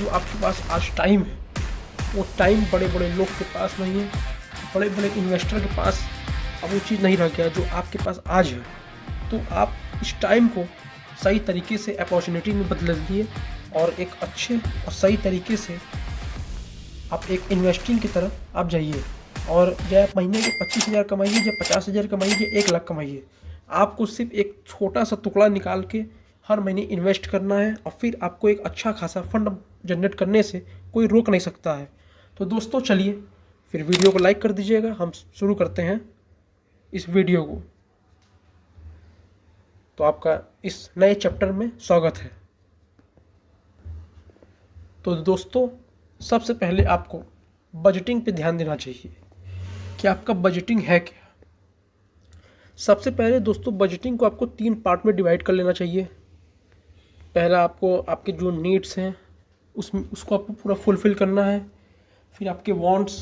जो आपके पास आज टाइम है, वो टाइम बड़े बड़े लोग के पास नहीं है, बड़े बड़े इन्वेस्टर के पास अब वो चीज़ नहीं रह गया जो आपके पास आज है। तो आप इस टाइम को सही तरीके से अपॉर्चुनिटी में बदल दिए और एक अच्छे और सही तरीके से आप एक इन्वेस्टिंग की तरफ आप जाइए। और चाहे आप महीने के 25,000 कमाइए, चाहे 50,000 कमाइए, 1 लाख कमाइए, आपको सिर्फ एक छोटा सा टुकड़ा निकाल के हर महीने इन्वेस्ट करना है और फिर आपको एक अच्छा खासा फंड जनरेट करने से कोई रोक नहीं सकता है। तो दोस्तों चलिए फिर वीडियो को लाइक कर दीजिएगा, हम शुरू करते हैं इस वीडियो को। तो आपका इस नए चैप्टर में स्वागत है। तो दोस्तों सबसे पहले आपको बजटिंग पे ध्यान देना चाहिए कि आपका बजटिंग है क्या। सबसे पहले दोस्तों बजटिंग को आपको 3 पार्ट में डिवाइड कर लेना चाहिए। पहला आपको आपके जो नीड्स हैं उसको आपको पूरा फुलफ़िल करना है। फिर आपके वांट्स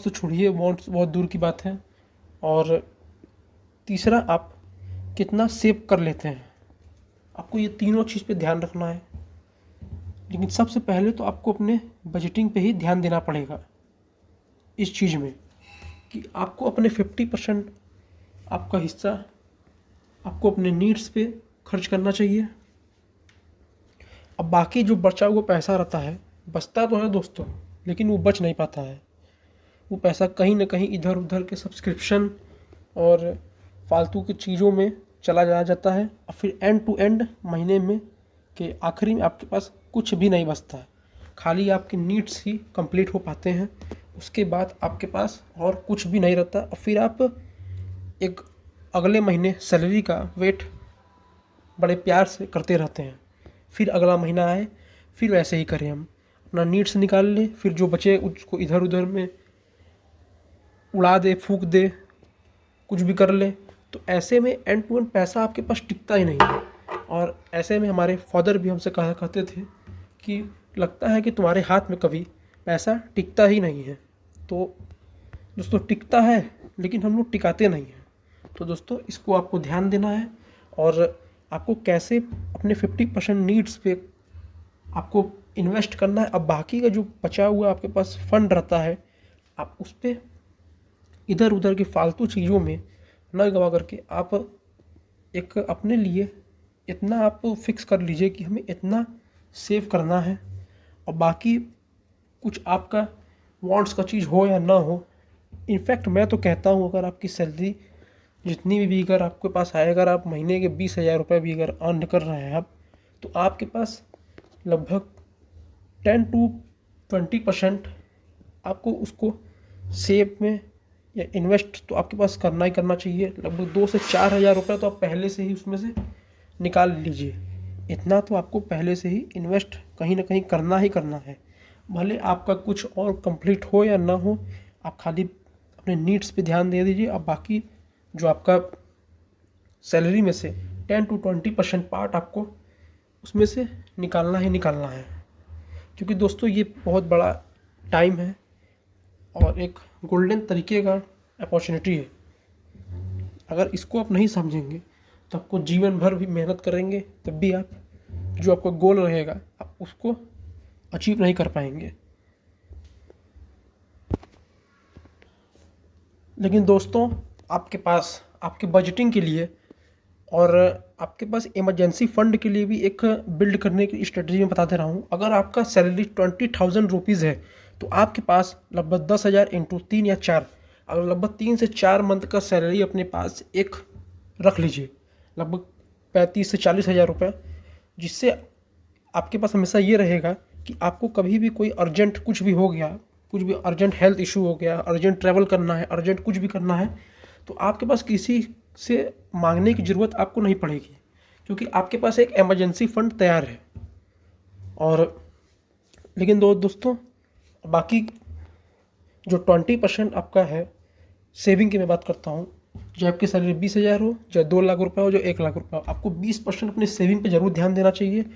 तो छोड़िए, वांट्स बहुत दूर की बात है। और तीसरा आप कितना सेव कर लेते हैं, आपको ये तीनों चीज़ पे ध्यान रखना है। लेकिन सबसे पहले तो आपको अपने बजटिंग पे ही ध्यान देना पड़ेगा इस चीज़ में कि आपको अपने 50% आपका हिस्सा आपको अपने नीड्स पे खर्च करना चाहिए। अब बाकी जो बचा हुआ पैसा रहता है, बचता तो है दोस्तों, लेकिन वो बच नहीं पाता है। वो पैसा कहीं ना कहीं इधर उधर के सब्सक्रिप्शन और फालतू की चीज़ों में चला जाता है और फिर एंड टू एंड महीने में के आखिरी में आपके पास कुछ भी नहीं बचता है। खाली आपके नीड्स ही कंप्लीट हो पाते हैं, उसके बाद आपके पास और कुछ भी नहीं रहता। और फिर आप एक अगले महीने सैलरी का वेट बड़े प्यार से करते रहते हैं। फिर अगला महीना आए, फिर वैसे ही करें, हम अपना नीड्स निकाल लें, फिर जो बचे उसको इधर उधर में उड़ा दे, फूंक दे, कुछ भी कर ले। तो ऐसे में एंड टू एंड पैसा आपके पास टिकता ही नहीं है। और ऐसे में हमारे फादर भी हमसे कहते थे कि लगता है कि तुम्हारे हाथ में कभी पैसा टिकता ही नहीं है। तो दोस्तों टिकता है लेकिन हम लोग टिकाते नहीं हैं। तो दोस्तों इसको आपको ध्यान देना है और आपको कैसे अपने 50% नीड्स पे आपको इन्वेस्ट करना है। अब बाकी का जो बचा हुआ आपके पास फंड रहता है, आप उस पर इधर उधर की फालतू चीज़ों में न गवा करके आप एक अपने लिए इतना आप फिक्स कर लीजिए कि हमें इतना सेव करना है। और बाकी कुछ आपका वांट्स का चीज़ हो या ना हो, इनफैक्ट मैं तो कहता हूँ अगर आपकी सैलरी जितनी भी अगर आपके पास आए, अगर आप महीने के 20,000 रुपये भी अगर अर्न कर रहे हैं आप, तो आपके पास लगभग 10 to 20% आपको उसको सेव में या इन्वेस्ट तो आपके पास करना ही करना चाहिए। लगभग 2 से 4 हज़ार रुपये तो आप पहले से ही उसमें से निकाल लीजिए। इतना तो आपको पहले से ही इन्वेस्ट कहीं ना कहीं करना ही करना है। भले आपका कुछ और कंप्लीट हो या ना हो, आप खाली अपने नीड्स पे ध्यान दे दीजिए। अब बाकी जो आपका सैलरी में से 10 to 20% पार्ट आपको उसमें से निकालना ही निकालना है। क्योंकि दोस्तों ये बहुत बड़ा टाइम है और एक गोल्डन तरीके का अपॉर्चुनिटी है। अगर इसको आप नहीं समझेंगे तो आपको जीवन भर भी मेहनत करेंगे तब भी आप जो आपका गोल रहेगा आप उसको अचीव नहीं कर पाएंगे। लेकिन दोस्तों आपके पास आपके बजटिंग के लिए और आपके पास इमरजेंसी फंड के लिए भी एक बिल्ड करने की स्ट्रेटजी में बता दे रहा हूँ। अगर आपका सैलरी 20,000 रुपीज़ है तो आपके पास लगभग 10,000 इंटू 3 या 4, अगर लगभग 3 से 4 मंथ का सैलरी अपने पास एक रख लीजिए, लगभग 35 से 40 हज़ार रुपये, जिससे आपके पास हमेशा ये रहेगा कि आपको कभी भी कोई अर्जेंट कुछ भी हो गया, कुछ भी अर्जेंट हेल्थ इशू हो गया, अर्जेंट ट्रैवल करना है, अर्जेंट कुछ भी करना है, तो आपके पास किसी से मांगने की ज़रूरत आपको नहीं पड़ेगी, क्योंकि आपके पास एक इमरजेंसी फंड तैयार है। और लेकिन दोस्तों बाकी जो 20% आपका है सेविंग की मैं बात करता हूँ, चाहे आपकी सैलरी 20,000 हो, चाहे 2 लाख रुपये हो, जो 1 लाख रुपये हो, आपको 20% अपनी सेविंग पे ज़रूर ध्यान देना चाहिए।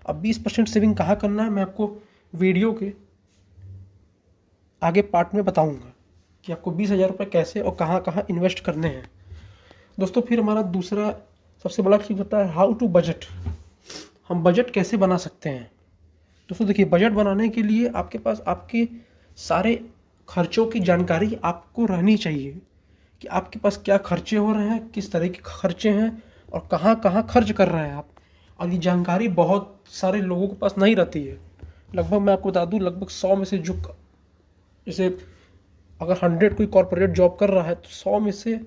अब 20% सेविंग कहाँ करना है मैं आपको वीडियो के आगे पार्ट में बताऊंगा कि आपको 20,000 रुपये कैसे और कहाँ कहाँ इन्वेस्ट करने हैं। दोस्तों फिर हमारा दूसरा सबसे बड़ा चीज़ होता है हाउ टू बजट। हम बजट कैसे बना सकते हैं। दोस्तों देखिए, बजट बनाने के लिए आपके पास आपके सारे खर्चों की जानकारी आपको रहनी चाहिए कि आपके पास क्या खर्चे हो रहे हैं, किस तरह के खर्चे हैं और कहाँ कहाँ खर्च कर रहे हैं आप। और ये जानकारी बहुत सारे लोगों के पास नहीं रहती है। लगभग मैं आपको बता दूं, लगभग 100 में से जो, जैसे अगर 100 कोई कॉर्पोरेट जॉब कर रहा है तो 100 में से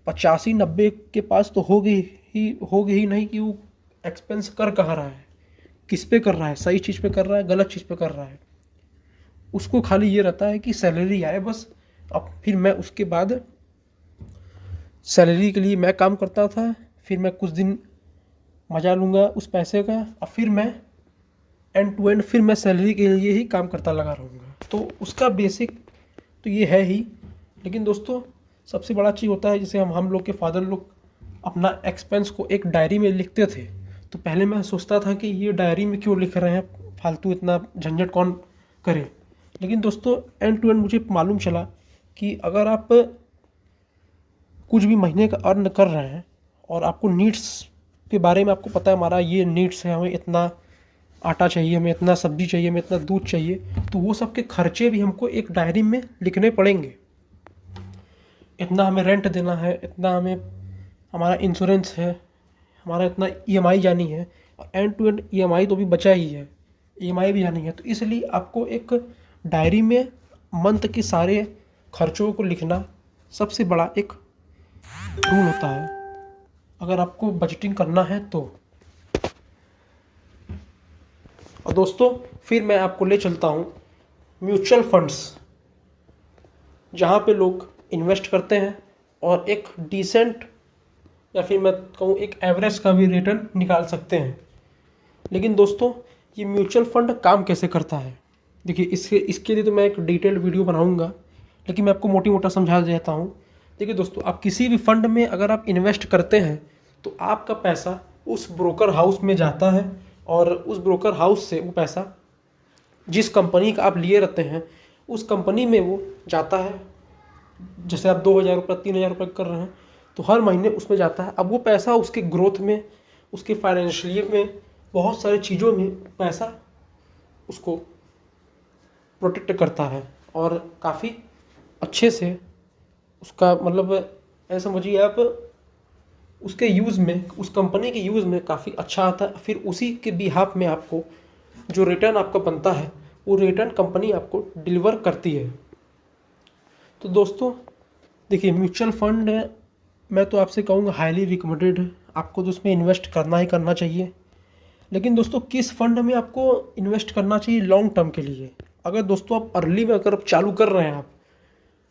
85-90 के पास तो होगी ही नहीं कि वो एक्सपेंस कर कहाँ रहा है, किस पे कर रहा है, सही चीज़ पे कर रहा है, गलत चीज़ पे कर रहा है। उसको खाली ये रहता है कि सैलरी आए बस। अब फिर मैं उसके बाद सैलरी के लिए मैं काम करता था, फिर मैं कुछ दिन मज़ा लूँगा उस पैसे का, और फिर मैं एंड टू एंड फिर मैं सैलरी के लिए ही काम करता लगा रहूँगा। तो उसका बेसिक तो ये है ही। लेकिन दोस्तों सबसे बड़ा चीज़ होता है, जैसे हम लोग के फादर लोग अपना एक्सपेंस को एक डायरी में लिखते थे, तो पहले मैं सोचता था कि ये डायरी में क्यों लिख रहे हैं, फालतू इतना झंझट कौन करे। लेकिन दोस्तों एंड टू एंड मुझे मालूम चला कि अगर आप कुछ भी महीने का अर्न कर रहे हैं और आपको नीड्स के बारे में आपको पता है, हमारा ये नीड्स है, हमें इतना आटा चाहिए, हमें इतना सब्जी चाहिए, हमें इतना दूध चाहिए, तो वो सब के खर्चे भी हमको एक डायरी में लिखने पड़ेंगे। इतना हमें रेंट देना है, इतना हमें हमारा इंश्योरेंस है, हमारा इतना ईएमआई जानी है, और एंड टू एंड ईएमआई तो भी बचा ही है, ईएमआई भी जानी है। तो इसलिए आपको एक डायरी में मंथ के सारे खर्चों को लिखना सबसे बड़ा एक रूल होता है, अगर आपको बजटिंग करना है तो। और दोस्तों फिर मैं आपको ले चलता हूँ म्यूचुअल फंड्स, जहाँ पे लोग इन्वेस्ट करते हैं और एक डिसेंट, या फिर मैं कहूँ एक एवरेज का भी रिटर्न निकाल सकते हैं। लेकिन दोस्तों ये म्यूचुअल फंड काम कैसे करता है, देखिए इसके लिए तो मैं एक डिटेल्ड वीडियो बनाऊंगा, लेकिन मैं आपको मोटी मोटा समझा देता हूँ। देखिए दोस्तों, आप किसी भी फंड में अगर आप इन्वेस्ट करते हैं तो आपका पैसा उस ब्रोकर हाउस में जाता है, और उस ब्रोकर हाउस से वो पैसा जिस कंपनी का आप लिए रहते हैं उस कंपनी में वो जाता है। जैसे आप 2,000 रुपये 3,000 रुपये कर रहे हैं तो हर महीने उसमें जाता है। अब वो पैसा उसके ग्रोथ में, उसके फाइनेंशियल में, बहुत सारी चीज़ों में पैसा उसको प्रोटेक्ट करता है, और काफ़ी अच्छे से उसका मतलब ऐसा समझिए आप, उसके यूज़ में, उस कंपनी के यूज़ में काफ़ी अच्छा आता है। फिर उसी के बिहाफ में आपको जो रिटर्न आपका बनता है वो रिटर्न कंपनी आपको डिलीवर करती है। तो दोस्तों देखिए, म्यूचुअल फंड मैं तो आपसे कहूँगा हाईली रिकमेंडेड है, आपको तो उसमें इन्वेस्ट करना ही करना चाहिए। लेकिन दोस्तों किस फंड में आपको इन्वेस्ट करना चाहिए लॉन्ग टर्म के लिए। अगर दोस्तों आप अर्ली में अगर आप चालू कर रहे हैं, आप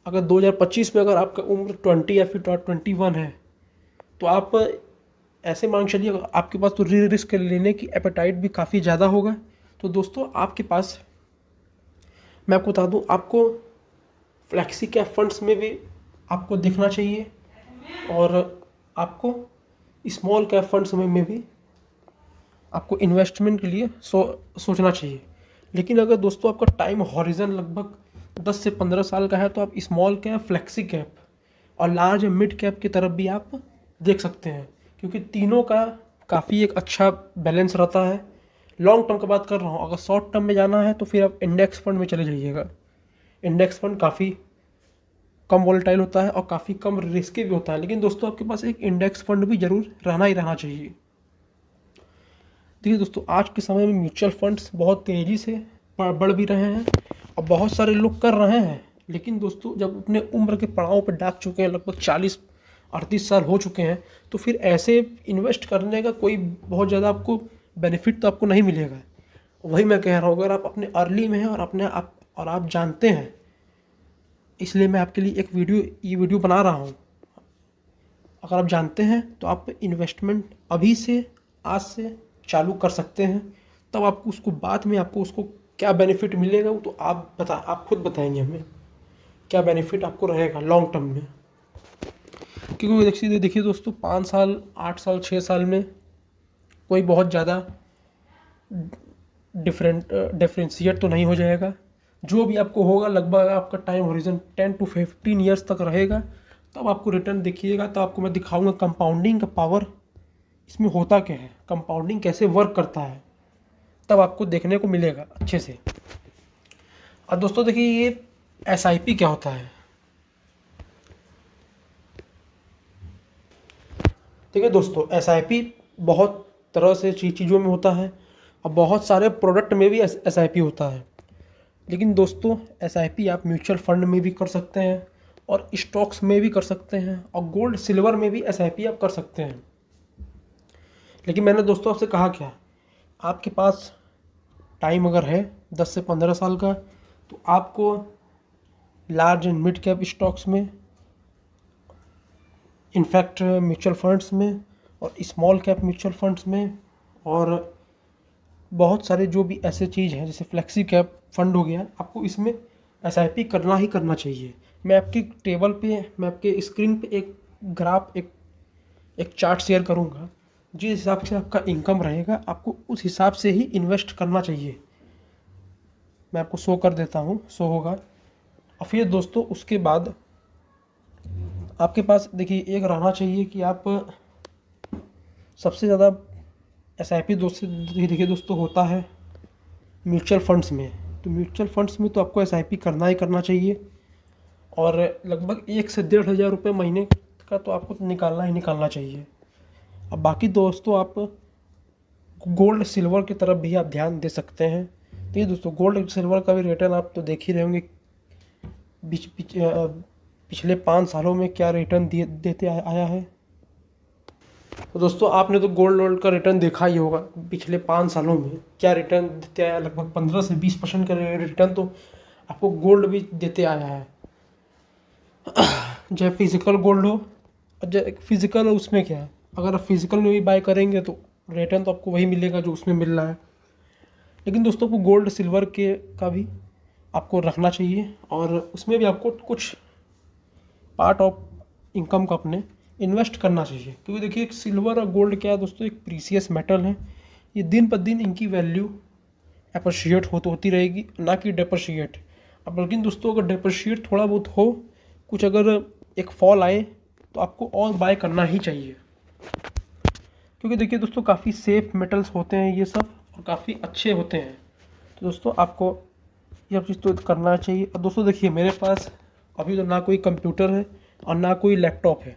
अगर 2025 में अगर आपका उम्र 20 या फिर 21 है, तो आप ऐसे मान चलिए आपके पास तो रिस्क लेने की एपेटाइट भी काफ़ी ज़्यादा होगा। तो दोस्तों आपके पास, मैं आपको बता दूं, आपको फ्लैक्सी कैप फंड्स में भी आपको देखना चाहिए, और आपको स्मॉल कैप फंड्स में भी आपको इन्वेस्टमेंट के लिए सोचना चाहिए। लेकिन अगर दोस्तों आपका टाइम हॉरिजन लगभग 10 से 15 साल का है तो आप स्मॉल कैप, फ्लैक्सी कैप और लार्ज मिड कैप की तरफ भी आप देख सकते हैं, क्योंकि तीनों का काफ़ी एक अच्छा बैलेंस रहता है। लॉन्ग टर्म की बात कर रहा हूँ, अगर शॉर्ट टर्म में जाना है तो फिर आप इंडेक्स फंड में चले जाइएगा। इंडेक्स फंड काफ़ी कम वॉलेटाइल होता है और काफ़ी कम रिस्की भी होता है। लेकिन दोस्तों आपके पास एक इंडेक्स फंड भी जरूर रहना ही रहना चाहिए। देखिए दोस्तों, आज के समय में म्यूचुअल फंड्स बहुत तेज़ी से बढ़ भी रहे हैं और बहुत सारे लोग कर रहे हैं। लेकिन दोस्तों जब अपने उम्र के पड़ाव पर डाक चुके हैं, लगभग 40-38 साल हो चुके हैं, तो फिर ऐसे इन्वेस्ट करने का कोई बहुत ज़्यादा आपको बेनिफिट तो आपको नहीं मिलेगा। वही मैं कह रहा हूँ, अगर आप अपने अर्ली में हैं और आप जानते हैं, इसलिए मैं आपके लिए ये वीडियो बना रहा हूँ। अगर आप जानते हैं तो आप इन्वेस्टमेंट अभी से, आज से चालू कर सकते हैं। तब आपको उसको बाद में आपको उसको क्या बेनिफिट मिलेगा वो तो आप खुद बताएंगे हमें क्या बेनिफिट आपको रहेगा लॉन्ग टर्म में। क्योंकि देखिए दोस्तों, 5 साल, 8 साल, 6 साल में कोई बहुत ज़्यादा डिफ्रेंशिएट तो नहीं हो जाएगा। जो भी आपको होगा लगभग आपका टाइम हॉरिजन 10 to 15 ईयर्स तक रहेगा। तब आपको रिटर्न देखिएगा, तो आपको मैं दिखाऊंगा कंपाउंडिंग का पावर इसमें होता क्या है, कंपाउंडिंग कैसे वर्क करता है। तब आपको देखने को मिलेगा अच्छे से। और दोस्तों देखिए ये SIP क्या होता है। देखिए दोस्तों SIP बहुत तरह से चीज़ों में होता है और बहुत सारे प्रोडक्ट में भी SIP होता है। लेकिन दोस्तों SIP आप म्यूचुअल फंड में भी कर सकते हैं और स्टॉक्स में भी कर सकते हैं और गोल्ड सिल्वर में भी SIP आप कर सकते हैं। लेकिन मैंने दोस्तों आपसे कहा क्या, आपके पास टाइम अगर है 10 से 15 साल का, तो आपको large and mid cap stocks में, इनफैक्ट म्यूचुअल फंड्स में और स्मॉल कैप म्यूचुअल फंड्स में, और बहुत सारे जो भी ऐसे चीज़ हैं जैसे फ्लेक्सी कैप फंड हो गया, आपको इसमें SIP करना ही करना चाहिए। मैं आपकी टेबल पे, मैं आपके स्क्रीन पे एक ग्राफ, एक चार्ट शेयर करूँगा। जिस हिसाब से आपका इनकम रहेगा आपको उस हिसाब से ही इन्वेस्ट करना चाहिए। मैं आपको शो कर देता हूँ, शो होगा। और फिर दोस्तों उसके बाद आपके पास देखिए एक रहना चाहिए कि आप सबसे ज़्यादा SIP देखिए दोस्तों होता है म्यूचुअल फंड्स में। तो म्यूचुअल फंड्स में तो आपको SIP करना ही करना चाहिए और लगभग 1 से 1,500 रुपये महीने का तो आपको निकालना ही निकालना चाहिए। अब बाकी दोस्तों आप गोल्ड सिल्वर की तरफ भी आप ध्यान दे सकते हैं। तो ये दोस्तों गोल्ड सिल्वर का भी रिटर्न आप तो देख ही रहे होंगे पिछले 5 सालों में क्या रिटर्न देते आया है। तो दोस्तों आपने तो गोल्ड का रिटर्न देखा ही होगा, पिछले 5 सालों में क्या रिटर्न देते आया। लगभग 15 से 20% का रिटर्न तो आपको गोल्ड भी देते आया है। चाहे फिजिकल गोल्ड हो, फिजिकल हो उसमें क्या है, अगर आप फिजिकल में भी बाय करेंगे तो रिटर्न तो आपको वही मिलेगा जो उसमें मिल रहा है। लेकिन दोस्तों को गोल्ड सिल्वर के का भी आपको रखना चाहिए और उसमें भी आपको कुछ पार्ट ऑफ इनकम को अपने इन्वेस्ट करना चाहिए। क्योंकि देखिए सिल्वर और गोल्ड क्या है दोस्तों, एक प्रीसियस मेटल है। ये दिन पर दिन इनकी वैल्यू अप्रिशिएट होती रहेगी, ना कि डेप्रिशिएट। अब लेकिन दोस्तों अगर डेप्रिशिएट थोड़ा बहुत हो, कुछ अगर एक फॉल आए, तो आपको और बाय करना ही चाहिए। क्योंकि देखिए दोस्तों काफ़ी सेफ मेटल्स होते हैं ये सब और काफ़ी अच्छे होते हैं। तो दोस्तों आपको यह चीज़ तो करना चाहिए। और दोस्तों देखिए मेरे पास अभी तो ना कोई कंप्यूटर है और ना कोई लैपटॉप है,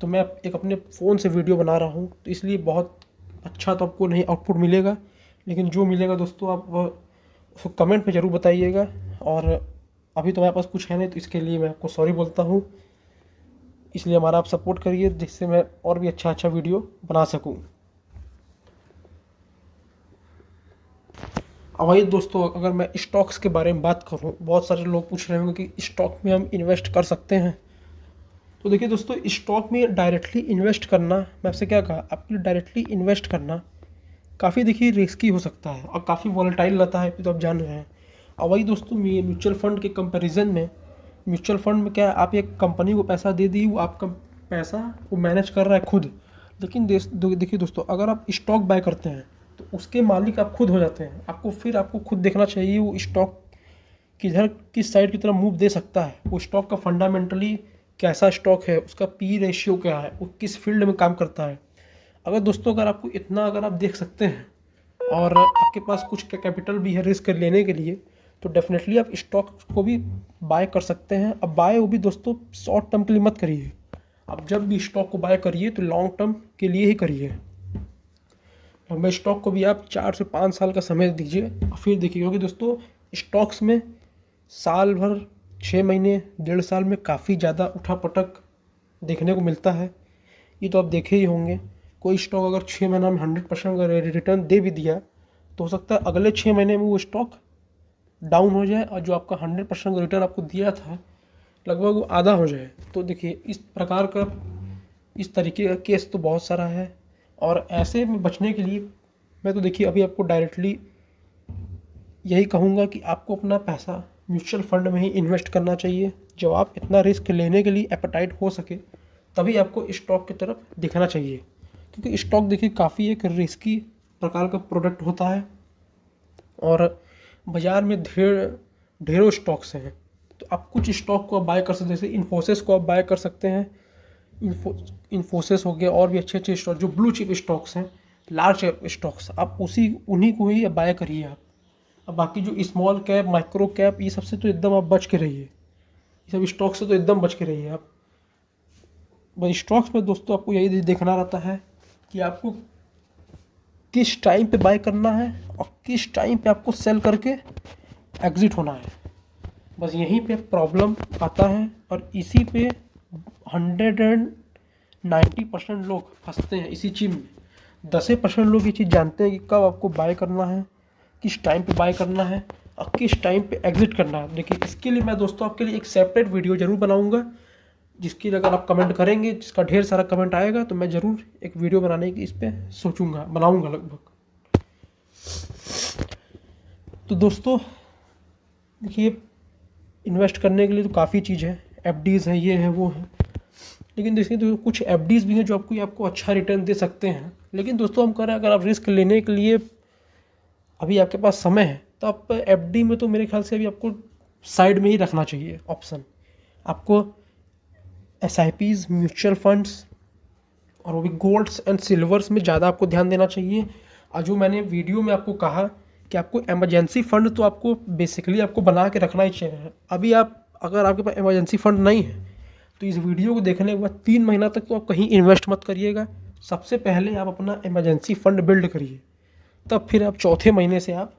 तो मैं एक अपने फ़ोन से वीडियो बना रहा हूँ, तो इसलिए बहुत अच्छा तो आपको नहीं आउटपुट मिलेगा। लेकिन जो मिलेगा दोस्तों आप उसको कमेंट में ज़रूर बताइएगा। और अभी तो मेरे पास कुछ है नहीं, तो इसके लिए मैं आपको सॉरी बोलता हूँ। इसलिए हमारा आप सपोर्ट करिए जिससे मैं और भी अच्छा वीडियो बना सकूँ। अब वही दोस्तों अगर मैं स्टॉक्स के बारे में बात करूँ, बहुत सारे लोग पूछ रहे होंगे कि स्टॉक में हम इन्वेस्ट कर सकते हैं। तो देखिए दोस्तों स्टॉक में डायरेक्टली इन्वेस्ट करना, मैं आपसे क्या कहा, आपके डायरेक्टली इन्वेस्ट करना काफ़ी देखिए रिस्की हो सकता है और काफ़ी वॉलेटाइल रहता है, तो आप जान रहे हैं। और वही दोस्तों म्यूचुअल फंड के कंपैरिजन में, म्यूचुअल फंड में क्या है, आप एक कंपनी को पैसा दे दी, वो आपका पैसा वो मैनेज कर रहा है खुद। लेकिन देखिए दोस्तों अगर आप स्टॉक बाय करते हैं तो उसके मालिक आप खुद हो जाते हैं। आपको खुद देखना चाहिए वो स्टॉक किधर किस साइड की तरफ मूव दे सकता है, वो स्टॉक का फंडामेंटली कैसा स्टॉक है, उसका पी रेशियो क्या है, वो किस फील्ड में काम करता है। अगर दोस्तों अगर आपको इतना अगर आप देख सकते हैं और आपके पास कुछ कैपिटल भी है रिस्क लेने के लिए, तो डेफिनेटली आप स्टॉक को भी बाय कर सकते हैं। अब बाय वो भी दोस्तों शॉर्ट टर्म के लिए मत करिए, आप जब भी स्टॉक को बाय करिए तो लॉन्ग टर्म के लिए ही करिए। लंबे स्टॉक को भी आप 4 से 5 साल का समय दीजिए और फिर देखिए। क्योंकि दोस्तों स्टॉक्स में साल भर, 6 महीने, 1.5 साल में काफ़ी ज़्यादा उठापटक देखने को मिलता है। ये तो आप देखे ही होंगे, कोई स्टॉक अगर 6 महीना में 100% का रिटर्न दे भी दिया, तो हो सकता है अगले 6 महीने में वो स्टॉक डाउन हो जाए और जो आपका 100% का रिटर्न आपको दिया था लगभग वो आधा हो जाए। तो देखिए इस प्रकार का, इस तरीके का केस तो बहुत सारा है। और ऐसे में बचने के लिए मैं तो देखिए अभी आपको डायरेक्टली यही कहूँगा कि आपको अपना पैसा म्यूचुअल फंड में ही इन्वेस्ट करना चाहिए। जब आप इतना रिस्क लेने के लिए एपेटाइट हो सके तभी आपको स्टॉक की तरफ दिखना चाहिए। क्योंकि स्टॉक देखिए काफ़ी एक रिस्की प्रकार का प्रोडक्ट होता है और बाज़ार में ढेरों स्टॉक्स हैं। तो आप कुछ स्टॉक को आप बाय कर सकते हैं, जैसे इन्फोसिस को आप बाय कर सकते हैं। इन्फोसिस हो गया और भी अच्छे स्टॉक जो ब्लू चिप स्टॉक्स हैं, लार्ज कैप स्टॉक्स, आप उन्हीं को ही बाय करिए आप। अब बाकी जो स्मॉल कैप, माइक्रो कैप, ये सबसे तो एकदम आप बच के रहिए, ये सब स्टॉक से तो एकदम बच के रहिए आप। बस स्टॉक्स में दोस्तों आपको यही देखना रहता है कि आपको किस टाइम पे बाय करना है और किस टाइम पे आपको सेल करके एग्जिट होना है। बस यहीं पे प्रॉब्लम आता है और इसी पे 190% लोग फंसते हैं इसी चीज़ में। 10% लोग ये चीज़ जानते हैं कि कब आपको बाय करना है, किस टाइम पे बाय करना है और किस टाइम पे एग्जिट करना है। देखिए, इसके लिए मैं दोस्तों आपके लिए एक सेपरेट वीडियो ज़रूर बनाऊंगा, जिसके लिए अगर आप कमेंट करेंगे, जिसका ढेर सारा कमेंट आएगा, तो मैं ज़रूर एक वीडियो बनाने की इस पर बनाऊंगा लगभग। तो दोस्तों देखिए, इन्वेस्ट करने के लिए तो काफ़ी चीज़ है, एफडीज़ है, ये है वो है, लेकिन देखिए तो कुछ एफडीज़ भी हैं जो आपको अच्छा रिटर्न दे सकते हैं। लेकिन दोस्तों हम कह रहे हैं, अगर आप रिस्क लेने के लिए अभी आपके पास समय है, तो आप एफडी में तो मेरे ख्याल से अभी आपको साइड में ही रखना चाहिए ऑप्शन। आपको एसआईपीज़, म्यूचुअल फंड्स और वो भी गोल्ड्स एंड सिल्वर्स में ज़्यादा आपको ध्यान देना चाहिए। और जो मैंने वीडियो में आपको कहा कि आपको इमरजेंसी फ़ंड तो आपको बेसिकली आपको बना के रखना ही चाहिए। अभी अगर आपके पास इमरजेंसी फ़ंड नहीं है, तो इस वीडियो को देखने के बाद 3 महीना तक तो आप कहीं इन्वेस्ट मत करिएगा। सबसे पहले आप अपना इमरजेंसी फ़ंड बिल्ड करिए, तब फिर आप चौथे महीने से आप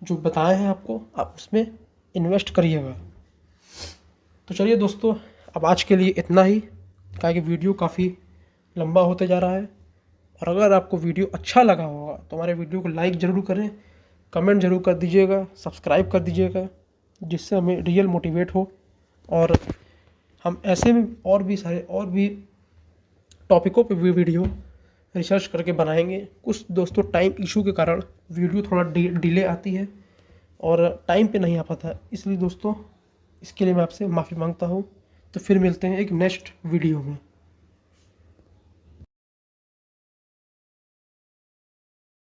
जो बताए हैं आपको, आप उसमें इन्वेस्ट करिएगा। तो चलिए दोस्तों, अब आज के लिए इतना ही, क्या कि वीडियो काफ़ी लंबा होते जा रहा है। और अगर आपको वीडियो अच्छा लगा होगा तो हमारे वीडियो को लाइक ज़रूर करें, कमेंट ज़रूर कर दीजिएगा, सब्सक्राइब कर दीजिएगा, जिससे हमें रियल मोटिवेट हो और हम ऐसे में और भी टॉपिकों पे वीडियो रिसर्च करके बनाएंगे। कुछ दोस्तों टाइम इशू के कारण वीडियो थोड़ा डिले आती है और टाइम पे नहीं आ पाता, इसलिए दोस्तों इसके लिए मैं आपसे माफ़ी मांगता हूँ। तो फिर मिलते हैं एक नेक्स्ट वीडियो में।